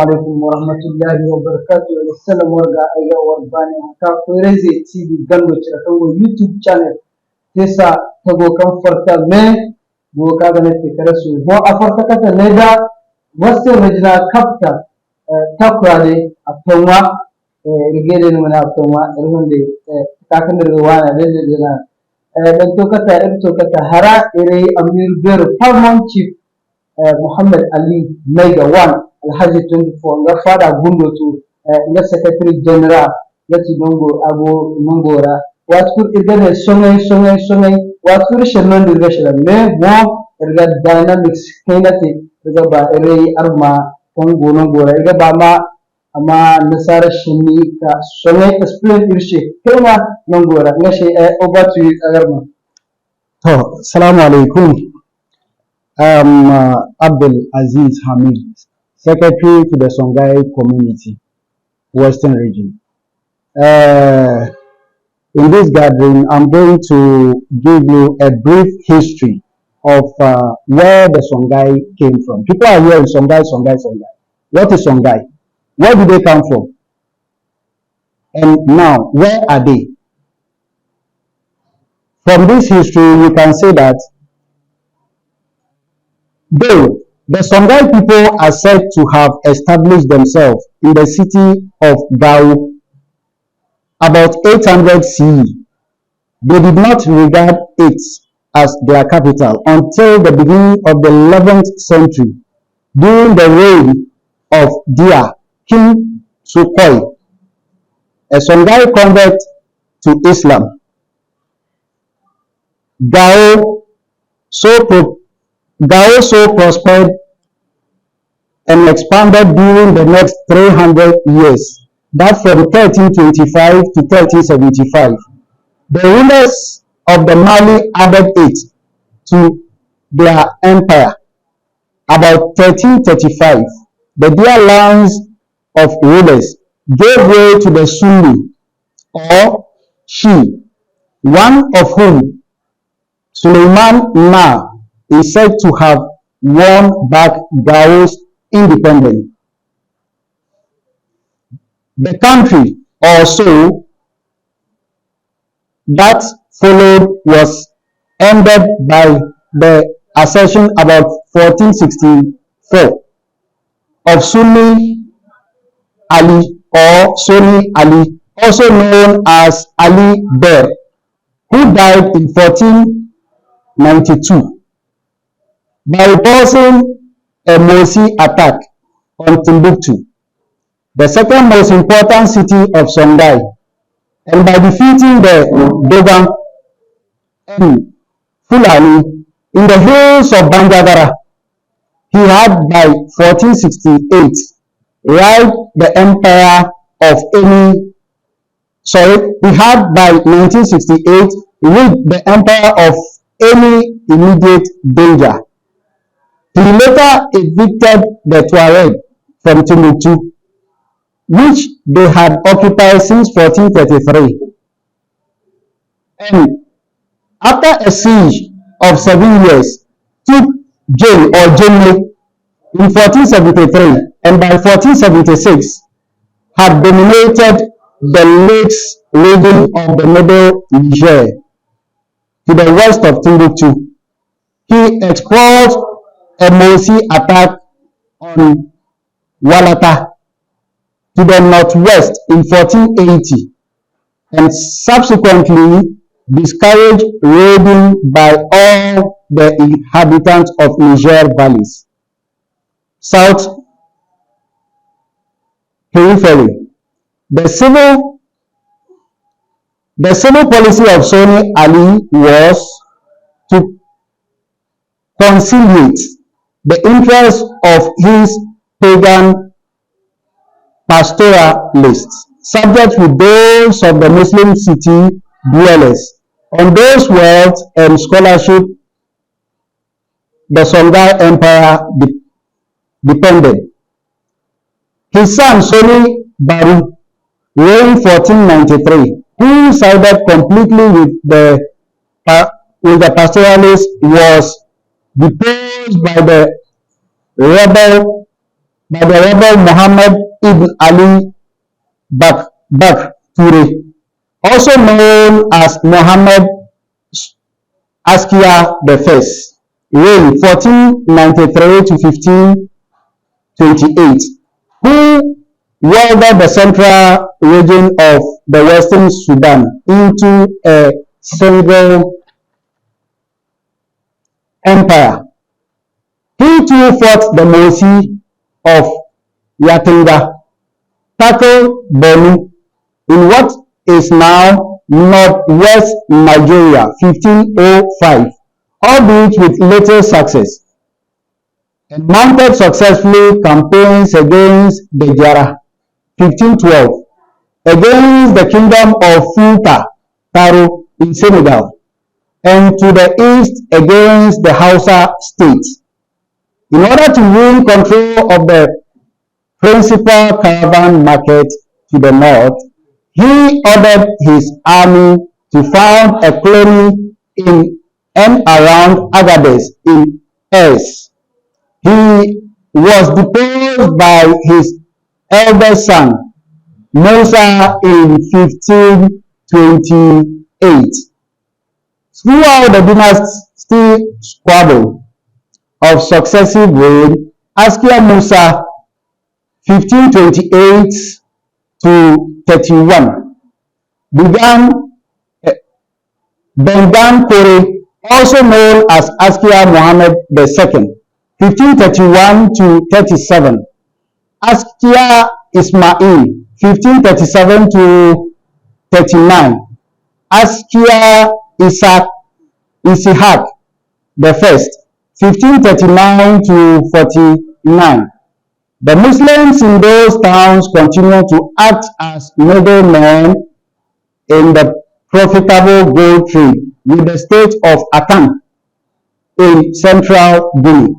alaikum warahmatullahi wabarakatuh. Assalamu warga aiga warbani haka Kureze TV gallo cirakan go YouTube channel. Tesa tago kan farta me go ka ga ne karasu mo a farta kata ne da western regional capital takwale atonwa rigede ne mana atonwa irhunde kakan da wana da dan to kata hara ire amir ber paramount chief Muhammad Ali Mega One Alhaji 24 nga fada gundo to nga secretary general yati dongo ago mangora watkur igane songai watkur shannon dirga shara me mo irga dynamics kainate irga ba ere arma kan gonon gora irga ba ma amma nasara shinni ka songai explain irshe kaina mangora nga she over to you agarma to assalamu alaikum. Abdul Aziz Hamid, Secretary to the Songhai Community, Western Region. In this gathering, I'm going to give you a brief history of where the Songhai came from. People are here in Songhai. What is Songhai? Where do they come from? And now, where are they? From this history, you can say that though the Songhai people are said to have established themselves in the city of Gao about 800 CE, they did not regard it as their capital until the beginning of the 11th century during the reign of Dia, King Sukhoi, a Songhai convert to Islam. Gao so prospered and expanded during the next 300 years, that from 1325 to 1375. The rulers of the Mali added it to their empire. About 1335, the dear lines of rulers gave way to the Sunni or Shi, one of whom, Suleiman Na, is said to have won back Gao's independence. The country also that followed was ended by the accession about 1464 of Sunni Ali or Sunni Ali, also known as Ali Ber, who died in 1492 by repulsing a Morsi attack on Timbuktu, the second most important city of Songhai, and by defeating the Dogon and Fulani in the hills of Banjagara. He had by 1468 rid the empire of any he had by 1968 rid the empire of any immediate danger. He later evicted the Tuareg from Timbuktu, which they had occupied since 1433. And after a siege of 7 years, took Jane or Jane in 1473, and by 1476 had dominated the lakes region of the middle Niger to the west of Timbuktu. He explored a Morsi attack on Walata to the northwest in 1480 and subsequently discouraged raiding by all the inhabitants of Niger valleys. South periphery. The civil policy of Sonny Ali was to conciliate the interests of his pagan pastoralists, subject with those of the Muslim city dwellers. On those wealth and scholarship, the Songhai Empire depended. His son Soni Baru, reigned 1493, who sided completely with the pastoralists, was deposed by the rebel by the rebel Muhammad ibn Ali Ture, also known as Muhammad Askia I, reigned 1493 to 1528, who welded the central region of the Western Sudan into a single empire. He too fought the Mosi of Yatinga, tackled Bonu in what is now northwest Nigeria, 1505, albeit with little success, and mounted successfully campaigns against the Jara, 1512, against the kingdom of Futa Taro in Senegal, and to the east against the Hausa states. In order to win control of the principal caravan market to the north, he ordered his army to found a colony in and around Agadez in Es. He was deposed by his eldest son, Musa, in 1528. Throughout the dynasty squabble of successive reign, Askia Musa 1528 to 31 began Bengan Kore, also known as Askia Muhammad II, 1531 to 37, Askia Ismail, 1537 to 39, Askia Isihak the First, 1539 to 49. The Muslims in those towns continued to act as middlemen in the profitable gold trade with the state of Akan in central Guinea.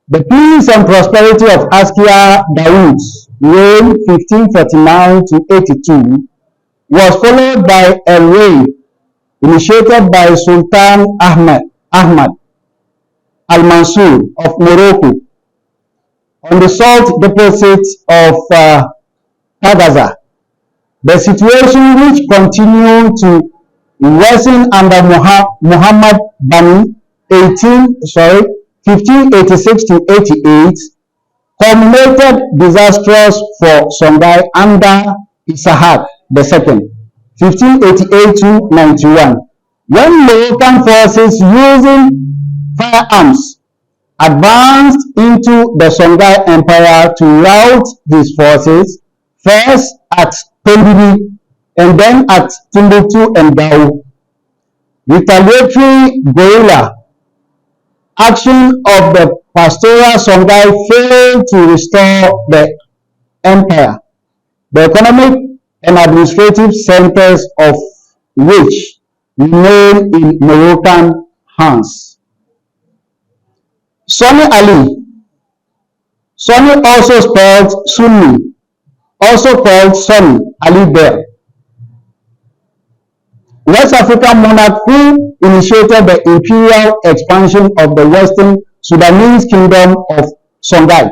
The peace and prosperity of Askia Dawood's reign 1549 to 82 was followed by a reign initiated by Sultan Ahmad al-Mansur of Morocco on the salt deposits of Tagaza. The situation, which continued to worsen under Muhammad Bani 1586 to 88, culminated disastrous for Songhai under Isahak II, 1588 to 91, when Moroccan forces using firearms advanced into the Songhai Empire to rout his forces, first at Tondiri and then at Timbuktu and Gao. Retaliatory guerrilla action of the pastoral Songhai failed to restore the empire, the economic and administrative centers of which remain in Moroccan hands. Sonny Ali, Sonny also spelled Sunni, also called Sonny Ali Bell, West African monarch who initiated the imperial expansion of the Western Sudanese kingdom of Songhai.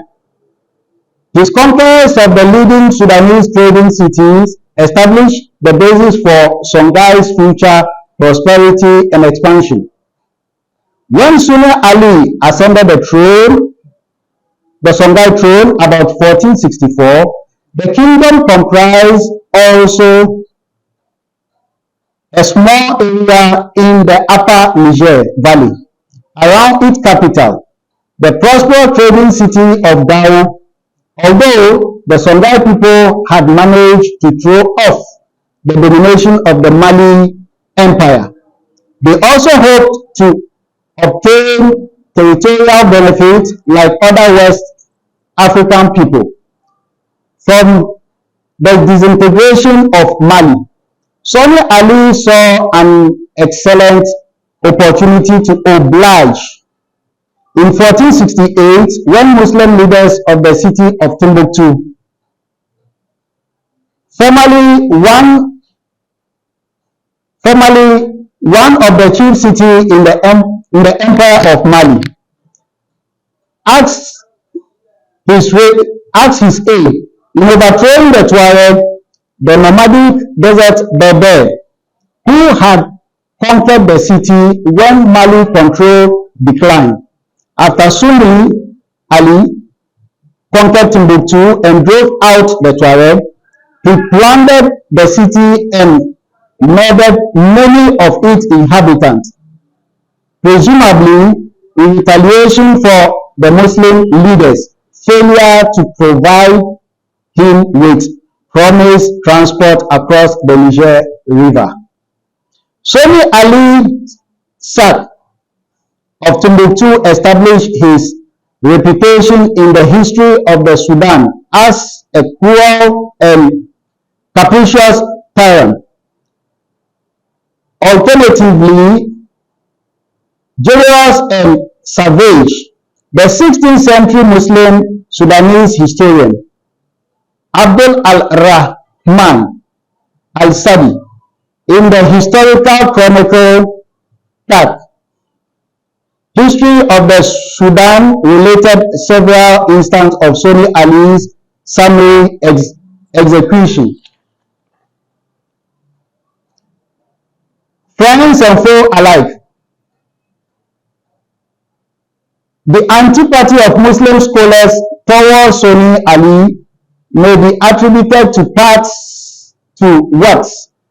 His conquest of the leading Sudanese trading cities established the basis for Songhai's future prosperity and expansion. When Sunni Ali ascended the Songhai throne about 1464, the kingdom comprised also a small area in the upper Niger Valley around its capital, the prosperous trading city of Gao. Although the Songhai people had managed to throw off the domination of the Mali Empire, they also hoped to obtain territorial benefits like other West African people from the disintegration of Mali. Sonny Ali saw an excellent opportunity to oblige. In 1468, when Muslim leaders of the city of Timbuktu, formerly one of the chief cities in the Empire of Mali, asked his asked his aid in overthrowing the Tuareg, the nomadic desert Berber, who had conquered the city when Mali control declined. After Sunni Ali conquered Timbuktu and drove out the Tuareg, he plundered the city and murdered many of its inhabitants, presumably in retaliation for the Muslim leaders' failure to provide him with promised transport across the Niger River. Sonny Ali's sack of Timbuktu established his reputation in the history of the Sudan as a cruel and capricious tyrant. Alternatively, generous and savage. The 16th century Muslim Sudanese historian Abdul al-Rahman al-Sadi, in the historical chronicle that History of the Sudan related several instances of Sonny Ali's summary execution. Friends and foe alike. The antipathy of Muslim scholars towards Sonny Ali may be attributed to parts to what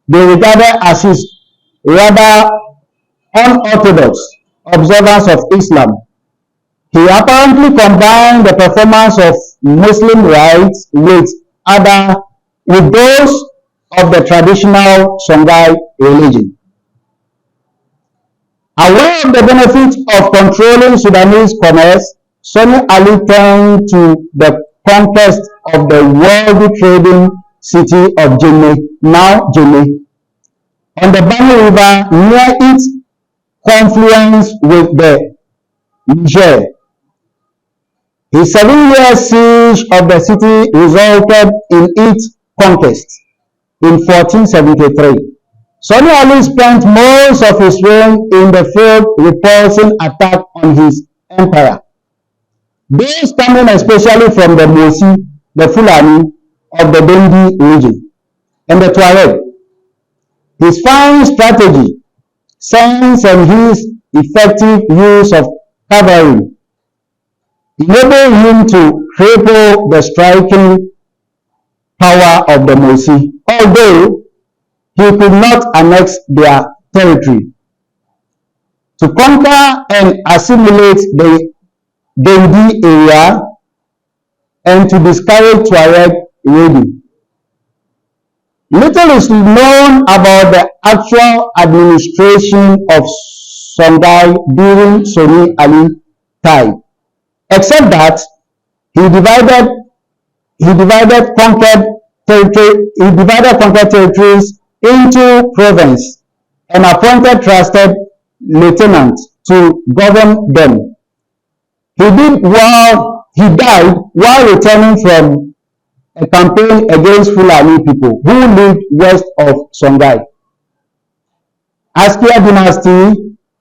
they regarded as his rather unorthodox observance of Islam. He apparently combined the performance of Muslim rites with those of the traditional songhai religion. Aware of the benefits of controlling Sudanese commerce, Sonny Ali turned to the conquest of the wealthy trading city of Jenne, now Jenne, on the Bani River near its confluence with the Niger. His 7-year siege of the city resulted in its conquest in 1473. Sonny Ali spent most of his reign in the field repulsing attack on his empire. Those coming especially from the Mosi, the Fulani of the Bendi region, and the Tuareg. His fine strategy, sense, and his effective use of cavalry enabled him to cripple the striking power of the Mosi, although he could not annex their territory. To conquer and assimilate the Bendi area and to discourage Tuareg raiding. Little is known about the actual administration of songhai during Sonny Ali's time, except that he divided conquered territories into provinces and appointed trusted lieutenants to govern them. He died while returning from a campaign against Fulani people who lived west of Songhai. Askia dynasty,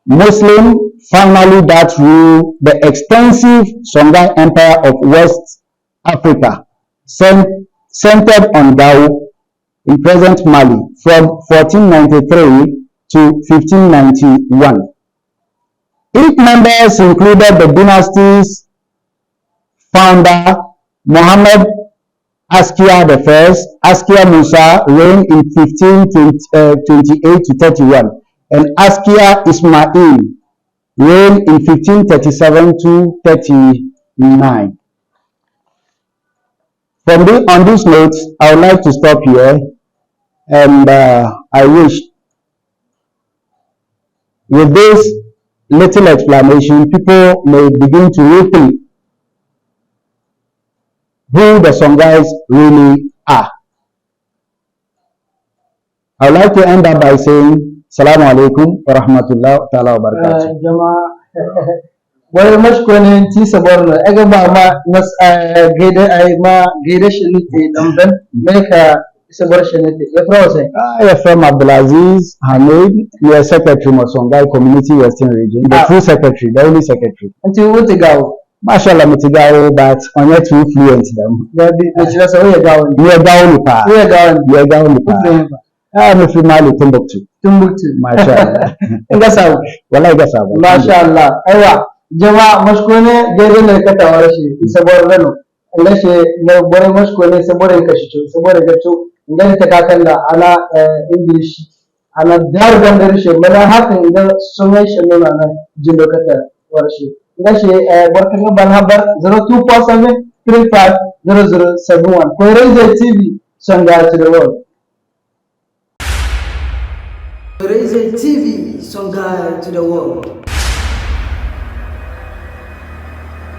Muslim, finally that ruled the extensive Songhai Empire of West Africa, centered on Gao in present Mali from 1493 to 1591. Its members included the dynasty's founder Muhammad Askia I, Askia Musa reigned in 1528 to 31, and Askia Ismail reigned in 1537 to 39. On this note, I would like to stop here, and I wish with this little explanation, people may begin to rethink who the songhais really are. I would like to end up by saying, Assalamu alaikum wa rahmatullahi wa barakatuh. Wai mashkone ti sabarno ega ba ma nas gaida shi ne dan meka sabar shi ne ya fara sai I am from Abdulaziz Hamid, you are secretary of Songhai Community Western Region, the full secretary, the only secretary. Anti wuti gawo Mashallah mitigawo but on yet too fluent them. The chila sa we gawo. We are down pa. We are down pa. Ah, me fi Mali Timbuktu. Mashallah. Gasabu. Wallahi gasabu. Mashallah. Aiwa jama'a mashkone gaidan da ka tawar shi isa bor rano. Allah shi na bore mashkone sa bore kashicho sa bore gacho ngan ta kakalla ana English ana dar gandar shi mana hakan idan sunan shi nuna na jindo kata warshi. Ngan shi barkan ban habar 0247 35 0071. Koyar TV songhai to the world. Raise TV, songhai to the world.